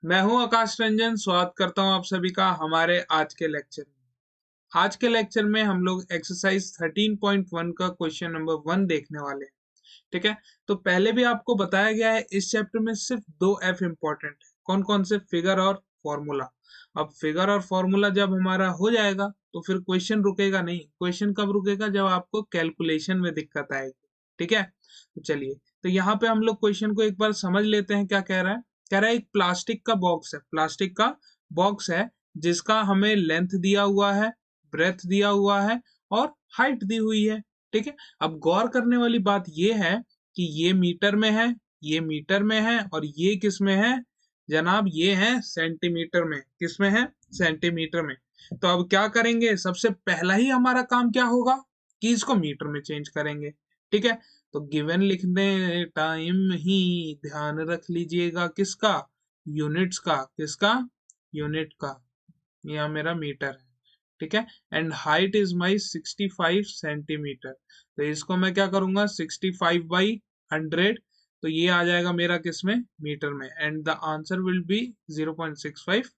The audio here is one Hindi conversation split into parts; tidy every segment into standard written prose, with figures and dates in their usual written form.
मैं हूं आकाश रंजन, स्वागत करता हूं आप सभी का हमारे आज के लेक्चर में। आज के लेक्चर में हम लोग एक्सरसाइज 13.1 का क्वेश्चन नंबर 1 देखने वाले हैं। ठीक है, तो पहले भी आपको बताया गया है इस चैप्टर में सिर्फ दो एफ इंपॉर्टेंट है। कौन कौन से? फिगर और फॉर्मूला। अब फिगर और फॉर्मूला जब हमारा हो जाएगा तो फिर क्वेश्चन रुकेगा नहीं। क्वेश्चन कब रुकेगा? जब आपको कैलकुलेशन में दिक्कत आएगी। ठीक है, तो चलिए, तो यहाँ पे हम लोग क्वेश्चन को एक बार समझ लेते हैं। क्या कह रहा है? कह रहा है एक प्लास्टिक का बॉक्स है, प्लास्टिक का बॉक्स है जिसका हमें लेंथ दिया हुआ है, ब्रेथ दिया हुआ है और हाइट दी हुई है। ठीक है, अब गौर करने वाली बात यह है कि ये मीटर में है, ये मीटर में है और ये किस में है जनाब? ये है सेंटीमीटर में। किस में है? सेंटीमीटर में। तो अब क्या करेंगे? सबसे पहला ही हमारा काम क्या होगा कि इसको मीटर में चेंज करेंगे। ठीक है, तो गिवन लिखने टाइम ही ध्यान रख लीजिएगा किसका? यूनिट्स का। किसका? यूनिट का। यह मेरा मीटर है। ठीक है, and height is my 65 centimetre. तो इसको मैं क्या करूंगा? 65 बाई 100। तो ये आ जाएगा मेरा किस में? मीटर में। And the answer will be 0.65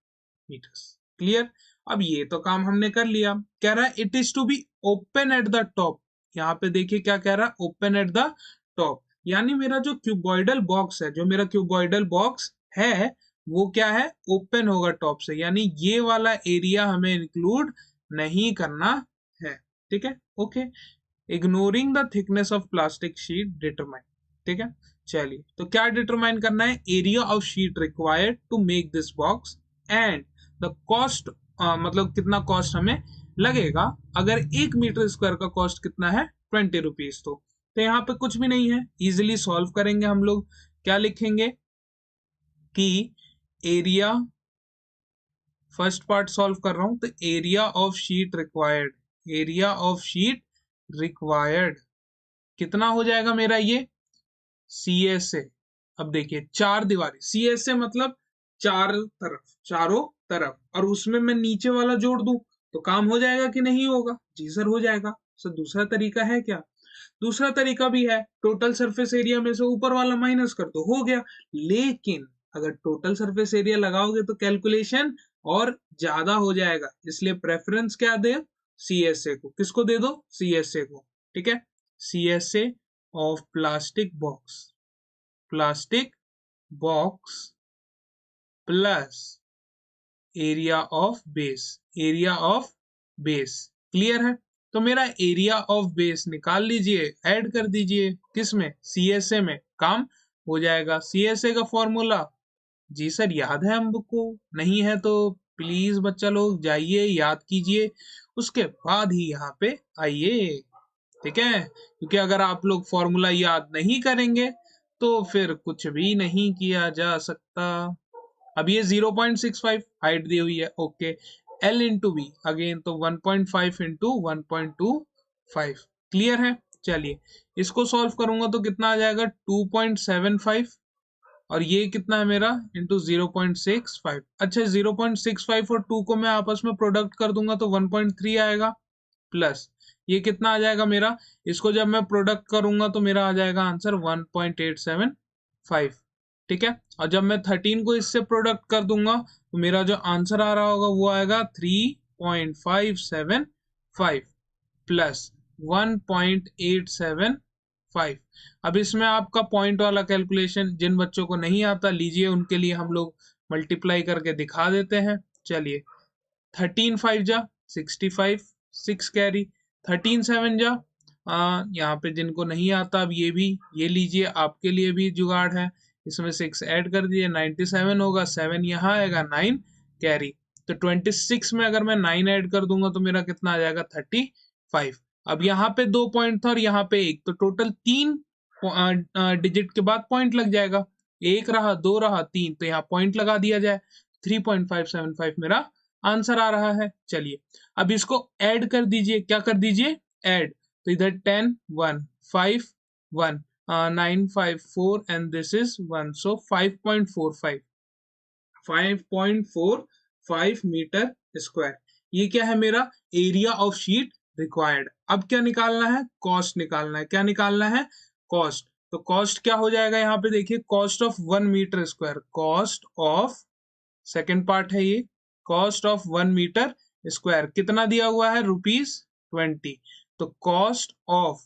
metres. Clear? अब ये तो काम हमने कर लिया। कह रहा है it is to be open at the top. यहाँ पे देखिए क्या कह रहा है? Open at the top. यानी मेरा जो क्यूबॉइडल बॉक्स है, जो मेरा क्यूबॉइडल बॉक्स है, वो क्या है? ओपन होगा टॉप से। यानी ये वाला एरिया हमें इंक्लूड नहीं करना है। ठीक है, okay. Ignoring the thickness of plastic sheet determine. ठीक है, चलिए, तो क्या डिटरमाइन करना है? Area of sheet required to make this box and the cost, मतलब कितना कॉस्ट हमें लगेगा अगर 1 मीटर स्क्वायर का कॉस्ट कितना है? 20 रुपीज। तो यहाँ पे कुछ भी नहीं है, इजिली सॉल्व करेंगे हम लोग। क्या लिखेंगे कि एरिया, फर्स्ट पार्ट सॉल्व कर रहा हूं, तो area of sheet required, area of sheet required कितना हो जाएगा मेरा? ये सी एस ए। अब देखिए, चार दीवारी, सी एस ए मतलब चार तरफ, चारों तरफ, और उसमें मैं नीचे वाला जोड़ दूं तो काम हो जाएगा कि नहीं होगा? जी सर, हो जाएगा। सर दूसरा तरीका है क्या? दूसरा तरीका भी है, टोटल सरफेस एरिया में से ऊपर वाला माइनस कर दो, हो गया। लेकिन अगर टोटल सरफेस एरिया लगाओगे तो कैलकुलेशन और ज्यादा हो जाएगा, इसलिए प्रेफरेंस क्या दे? सीएसए को। किसको दे दो? सीएसए को। ठीक है, CSA of plastic box, plastic box plus area of base, area of base. Clear है? तो मेरा एरिया ऑफ बेस निकाल लीजिए, ऐड कर दीजिए किस में? सीएसए में। काम हो जाएगा। सीएसए का फॉर्मूला, जी सर याद है हमको? नहीं है तो प्लीज बच्चा लोग जाइए याद कीजिए, उसके बाद ही यहाँ पे आइए। ठीक है, क्योंकि अगर आप लोग फॉर्मूला याद नहीं करेंगे तो फिर कुछ भी नहीं किया जा सकता। अब ये 0.65 हाइट दी हुई है, okay. L into B again, तो 1.5 इंटू 1.25। क्लियर है? चलिए, इसको सॉल्व करूंगा तो कितना आ जाएगा? 2.75, और ये कितना है मेरा? इंटू 0.65। अच्छा, 0.65 और 2 को मैं आपस में प्रोडक्ट कर दूंगा तो 1.3 आएगा, प्लस ये कितना आ जाएगा मेरा? इसको जब मैं प्रोडक्ट करूंगा तो मेरा आ जाएगा आंसर 1.875। ठीक है, और जब मैं 13 को इससे प्रोडक्ट कर दूंगा तो मेरा जो आंसर आ रहा होगा वो आएगा 3.575 प्लस 1.875। अब इसमें आपका पॉइंट वाला कैलकुलेशन जिन बच्चों को नहीं आता, लीजिए उनके लिए हम लोग मल्टीप्लाई करके दिखा देते हैं। चलिए, 13 5 जा 65, 6 कैरी, 13 7 जा, यहाँ पे जिनको नहीं आता अब ये लीजिए, आपके लिए भी जुगाड़ है। इसमें 6 ऐड कर दिए, 97 होगा, 7 यहाँ आएगा, 9 कैरी। तो 26 में अगर मैं 9 ऐड कर दूंगा तो मेरा कितना आ जाएगा? 35। अब यहाँ पे 2 पॉइंट था और यहाँ पे 1, तो टोटल 3 डिजिट के बाद पॉइंट लग जाएगा। 1 रहा, 2 रहा, 3, तो यहाँ पॉइंट लगा दिया जाए। 3.575 मेरा आंसर आ रहा है। चलिए, अब इसको ऐड कर दीजिए। क्या कर दीजिए? ऐड। तो इधर 10 1 5 1 9 5 4 and this is 1, so 5.45, 5.45 metre square. ये क्या है मेरा? Area of sheet required. अब क्या निकालना है? कॉस्ट निकालना है। क्या निकालना है? कॉस्ट। तो कॉस्ट क्या हो जाएगा? यहाँ पे देखिए, cost of 1 metre square, cost of second part है ये, कॉस्ट ऑफ 1 मीटर स्क्वायर कितना दिया हुआ है, ₹20। तो cost of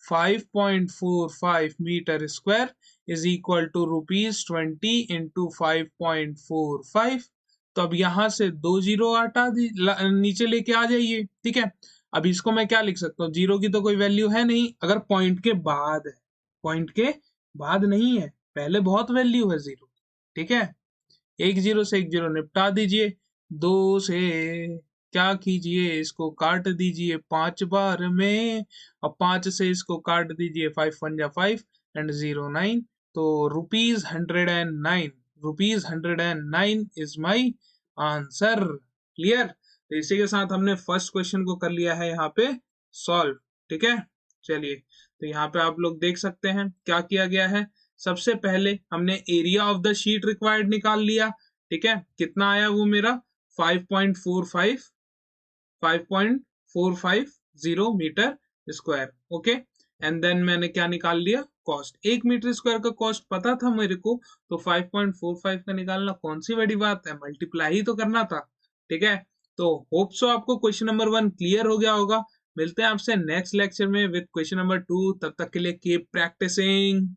5.45 metre square is equal to ₹20 into 5.45। तो अब यहां से 2 जीरो नीचे लेके आ जाइए, ठीक है। अब इसको मैं क्या लिख सकता हूँ, जीरो की तो कोई वैल्यू है नहीं, अगर पॉइंट के बाद है, पॉइंट के बाद नहीं है, पहले बहुत वैल्यू है जीरो, ठीक है। एक जीरो से एक जीरो निपटा दीजिए, दो से क्या कीजिए, इसको काट दीजिए 5 बार में, और 5 से इसको काट दीजिए, 5 1 जा 5 एंड 0 9, तो ₹109, ₹109 इज माई आंसर। क्लियर। तो इसी के साथ हमने फर्स्ट क्वेश्चन को कर लिया है यहाँ पे सॉल्व, ठीक है। चलिए, तो यहाँ पे आप लोग देख सकते हैं क्या किया गया है। सबसे पहले हमने area of the sheet required निकाल लिया, ठीक है। कितना आया वो मेरा 5.45 metre square, okay. And then मैंने क्या निकाल लिया, कॉस्ट। 1 मीटर स्क्वायर का कॉस्ट पता था मेरे को, तो 5.45 का निकालना कौन सी बड़ी बात है, मल्टीप्लाई ही तो करना था, ठीक है। तो होप सो आपको क्वेश्चन नंबर 1 क्लियर हो गया होगा। मिलते हैं आपसे नेक्स्ट लेक्चर में विद क्वेश्चन नंबर 2। तब तक के लिए कीप प्रैक्टिसिंग।